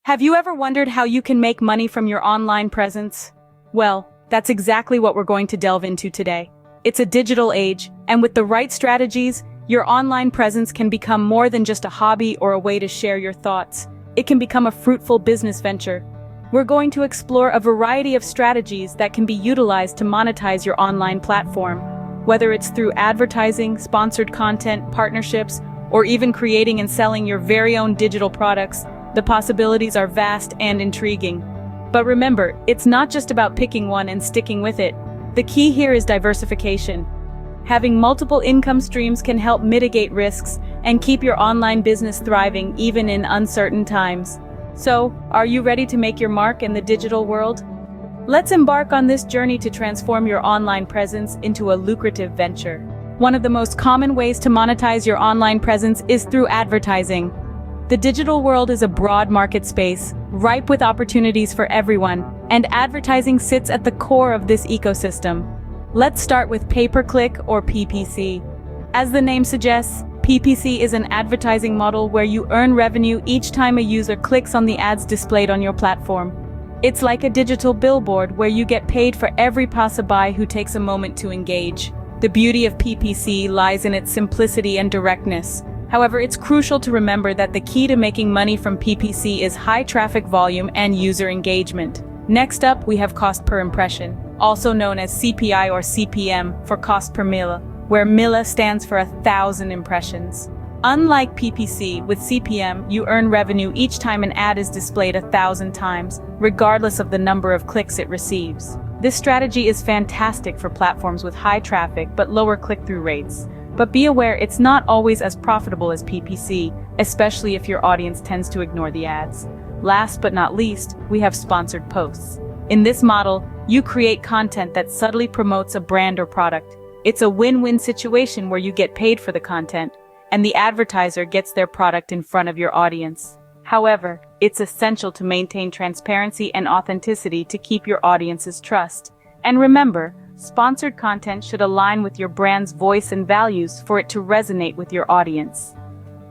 Have you ever wondered how you can make money from your online presence? Well, that's exactly what we're going to delve into today. It's a digital age, and with the right strategies, your online presence can become more than just a hobby or a way to share your thoughts. It can become a fruitful business venture. We're going to explore a variety of strategies that can be utilized to monetize your online platform. Whether it's through advertising, sponsored content, partnerships, or even creating and selling your very own digital products, the possibilities are vast and intriguing. But remember, it's not just about picking one and sticking with it. The key here is diversification. Having multiple income streams can help mitigate risks and keep your online business thriving even in uncertain times. So, are you ready to make your mark in the digital world? Let's embark on this journey to transform your online presence into a lucrative venture. One of the most common ways to monetize your online presence is through advertising. The digital world is a broad market space, ripe with opportunities for everyone, and advertising sits at the core of this ecosystem. Let's start with pay-per-click or PPC. As the name suggests, PPC is an advertising model where you earn revenue each time a user clicks on the ads displayed on your platform. It's like a digital billboard where you get paid for every passerby who takes a moment to engage. The beauty of PPC lies in its simplicity and directness. However, it's crucial to remember that the key to making money from PPC is high traffic volume and user engagement. Next up, we have cost per impression, also known as CPI or CPM for cost per mille, where mille stands for 1,000 impressions. Unlike PPC, with CPM, you earn revenue each time an ad is displayed 1,000 times, regardless of the number of clicks it receives. This strategy is fantastic for platforms with high traffic but lower click-through rates. But be aware it's not always as profitable as PPC, especially if your audience tends to ignore the ads. Last but not least, we have sponsored posts. In this model, you create content that subtly promotes a brand or product. It's a win-win situation where you get paid for the content, and the advertiser gets their product in front of your audience. However, it's essential to maintain transparency and authenticity to keep your audience's trust. And remember, sponsored content should align with your brand's voice and values for it to resonate with your audience.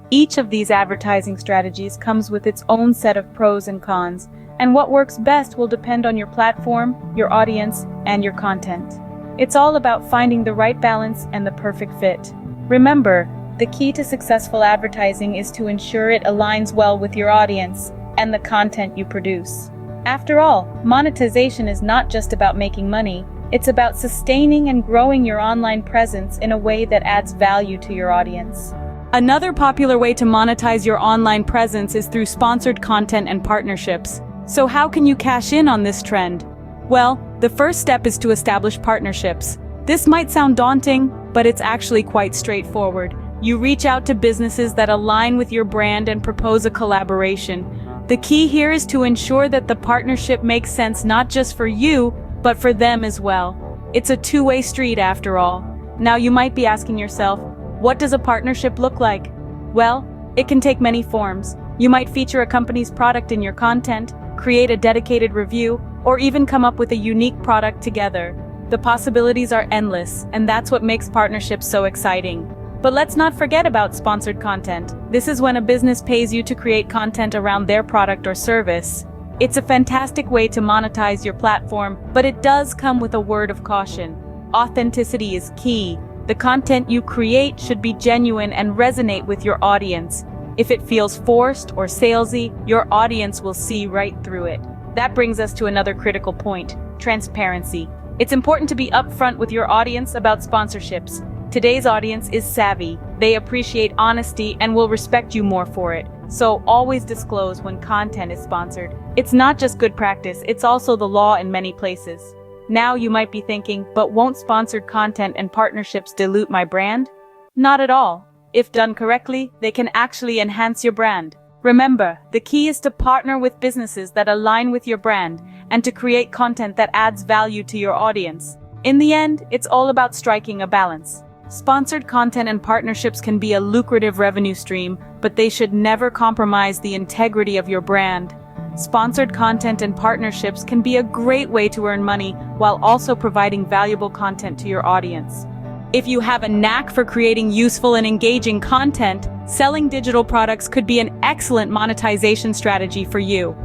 Each of these advertising strategies comes with its own set of pros and cons, and what works best will depend on your platform, your audience, and your content. It's all about finding the right balance and the perfect fit. Remember, the key to successful advertising is to ensure it aligns well with your audience and the content you produce. After all, monetization is not just about making money. It's about sustaining and growing your online presence in a way that adds value to your audience. Another popular way to monetize your online presence is through sponsored content and partnerships. So how can you cash in on this trend? Well, the first step is to establish partnerships. This might sound daunting, but it's actually quite straightforward. You reach out to businesses that align with your brand and propose a collaboration. The key here is to ensure that the partnership makes sense not just for you, but for them as well. It's a two-way street after all. Now you might be asking yourself, what does a partnership look like? Well, it can take many forms. You might feature a company's product in your content, create a dedicated review, or even come up with a unique product together. The possibilities are endless, and that's what makes partnerships so exciting. But let's not forget about sponsored content. This is when a business pays you to create content around their product or service. It's a fantastic way to monetize your platform, but it does come with a word of caution. Authenticity is key. The content you create should be genuine and resonate with your audience. If it feels forced or salesy, your audience will see right through it. That brings us to another critical point: transparency. It's important to be upfront with your audience about sponsorships. Today's audience is savvy. They appreciate honesty and will respect you more for it. So always disclose when content is sponsored. It's not just good practice, it's also the law in many places. Now you might be thinking, but won't sponsored content and partnerships dilute my brand? Not at all. If done correctly, they can actually enhance your brand. Remember, the key is to partner with businesses that align with your brand and to create content that adds value to your audience. In the end, it's all about striking a balance. Sponsored content and partnerships can be a lucrative revenue stream, but they should never compromise the integrity of your brand. Sponsored content and partnerships can be a great way to earn money while also providing valuable content to your audience. If you have a knack for creating useful and engaging content, selling digital products could be an excellent monetization strategy for you.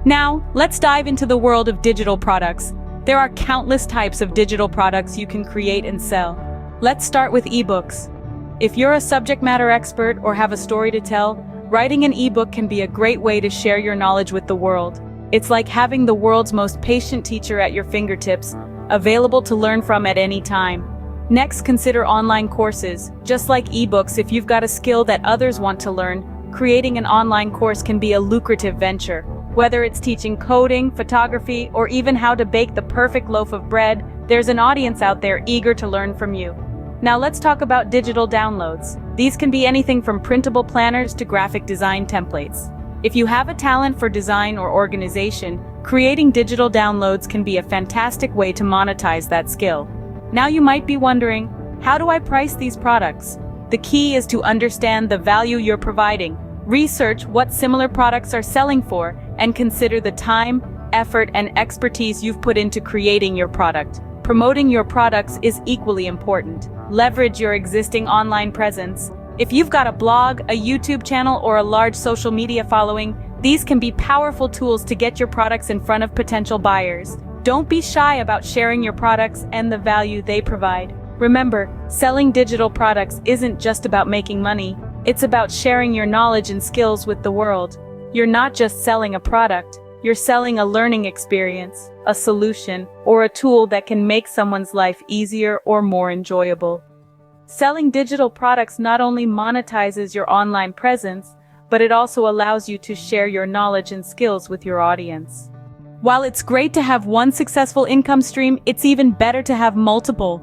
Now, let's dive into the world of digital products. There are countless types of digital products you can create and sell. Let's start with ebooks. If you're a subject matter expert or have a story to tell, writing an ebook can be a great way to share your knowledge with the world. It's like having the world's most patient teacher at your fingertips, available to learn from at any time. Next, consider online courses. Just like ebooks, if you've got a skill that others want to learn, creating an online course can be a lucrative venture. Whether it's teaching coding, photography, or even how to bake the perfect loaf of bread, there's an audience out there eager to learn from you. Now let's talk about digital downloads. These can be anything from printable planners to graphic design templates. If you have a talent for design or organization, creating digital downloads can be a fantastic way to monetize that skill. Now you might be wondering, how do I price these products? The key is to understand the value you're providing. Research what similar products are selling for, and consider the time, effort, and expertise you've put into creating your product. Promoting your products is equally important. Leverage your existing online presence. If you've got a blog, a YouTube channel, or a large social media following, these can be powerful tools to get your products in front of potential buyers. Don't be shy about sharing your products and the value they provide. Remember, selling digital products isn't just about making money. It's about sharing your knowledge and skills with the world. You're not just selling a product, you're selling a learning experience, a solution, or a tool that can make someone's life easier or more enjoyable. Selling digital products not only monetizes your online presence, but it also allows you to share your knowledge and skills with your audience. While it's great to have one successful income stream, it's even better to have multiple.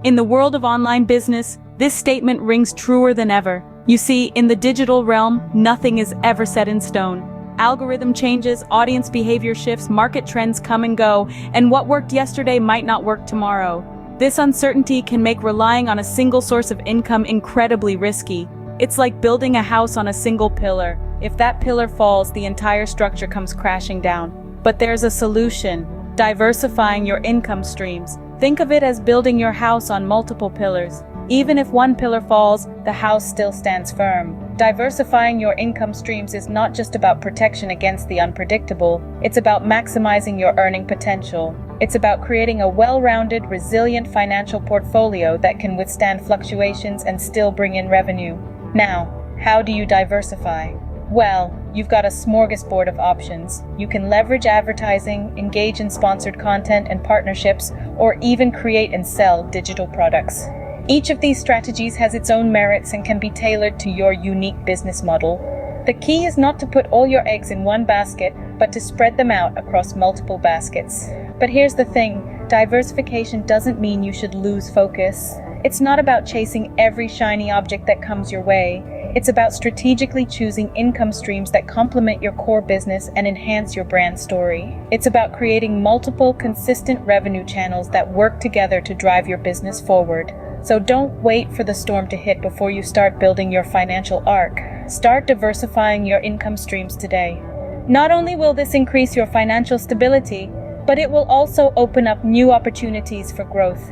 In the world of online business, this statement rings truer than ever. You see, in the digital realm, nothing is ever set in stone. Algorithm changes, audience behavior shifts, market trends come and go, and what worked yesterday might not work tomorrow. This uncertainty can make relying on a single source of income incredibly risky. It's like building a house on a single pillar. If that pillar falls, the entire structure comes crashing down. But there's a solution: diversifying your income streams. Think of it as building your house on multiple pillars. Even if one pillar falls, the house still stands firm. Diversifying your income streams is not just about protection against the unpredictable, it's about maximizing your earning potential. It's about creating a well-rounded, resilient financial portfolio that can withstand fluctuations and still bring in revenue. Now, how do you diversify? Well, you've got a smorgasbord of options. You can leverage advertising, engage in sponsored content and partnerships, or even create and sell digital products. Each of these strategies has its own merits and can be tailored to your unique business model. The key is not to put all your eggs in one basket, but to spread them out across multiple baskets. But here's the thing, diversification doesn't mean you should lose focus. It's not about chasing every shiny object that comes your way. It's about strategically choosing income streams that complement your core business and enhance your brand story. It's about creating multiple, consistent revenue channels that work together to drive your business forward. So don't wait for the storm to hit before you start building your financial ark. Start diversifying your income streams today. Not only will this increase your financial stability, but it will also open up new opportunities for growth.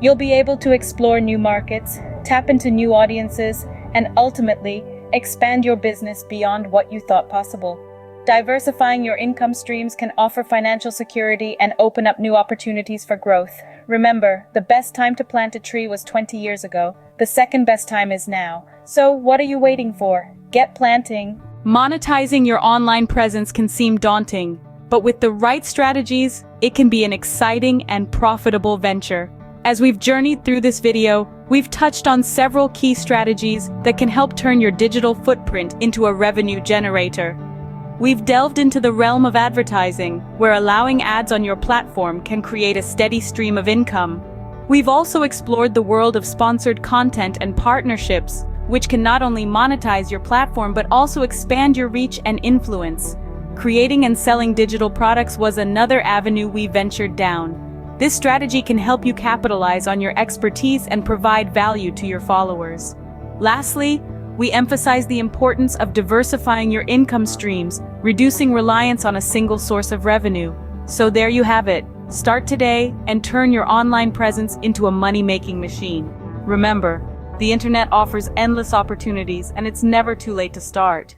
You'll be able to explore new markets, tap into new audiences, and ultimately expand your business beyond what you thought possible. Diversifying your income streams can offer financial security and open up new opportunities for growth. Remember, the best time to plant a tree was 20 years ago. The second best time is now. So what are you waiting for? Get planting. Monetizing your online presence can seem daunting, but with the right strategies, it can be an exciting and profitable venture. As we've journeyed through this video, we've touched on several key strategies that can help turn your digital footprint into a revenue generator. We've delved into the realm of advertising, where allowing ads on your platform can create a steady stream of income. We've also explored the world of sponsored content and partnerships, which can not only monetize your platform but also expand your reach and influence. Creating and selling digital products was another avenue we ventured down. This strategy can help you capitalize on your expertise and provide value to your followers. Lastly, we emphasize the importance of diversifying your income streams, reducing reliance on a single source of revenue. So there you have it. Start today and turn your online presence into a money-making machine. Remember, The internet offers endless opportunities, and it's never too late to start.